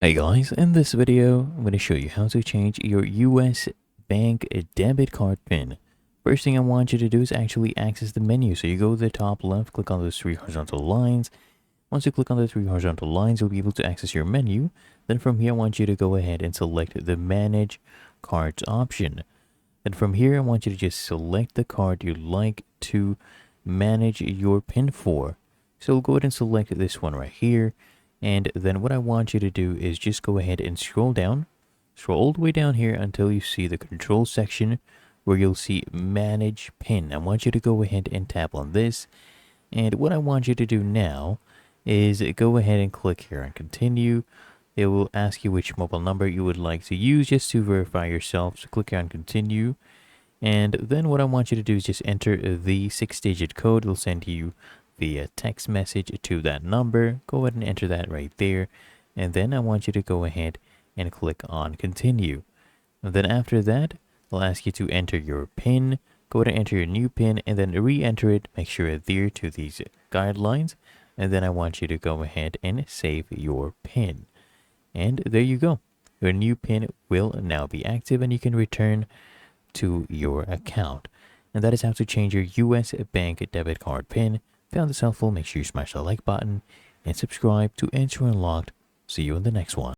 Hey guys, in this video, I'm going to show you how to change your US bank debit card PIN. First thing I want you to do is actually access the menu. So you go to the top left, click on those three horizontal lines. Once you click on the three horizontal lines, you'll be able to access your menu. Then from here, I want you to go ahead and select the Manage Cards option. Then from here, I want you to just select the card you'd like to manage your PIN for. So we'll go ahead and select this one right here. And then what I want you to do is just go ahead and scroll all the way down here until you see the control section where you'll see Manage PIN. I want you to go ahead and tap on this. And what I want you to do now is go ahead and click here on Continue. It will ask you which mobile number you would like to use just to verify yourself. So click on Continue. And then what I want you to do is just enter the 6-digit code. It'll send you via text message to that number. Go ahead and enter that right there. And then I want you to go ahead and click on Continue. And then after that, I'll ask you to enter your PIN. Go ahead and enter your new PIN and then re-enter it. Make sure you adhere to these guidelines. And then I want you to go ahead and save your PIN. And there you go. Your new PIN will now be active and you can return to your account. And that is how to change your US bank debit card PIN. Found this helpful, make sure you smash the like button and subscribe to ensure unlocked. See you in the next one.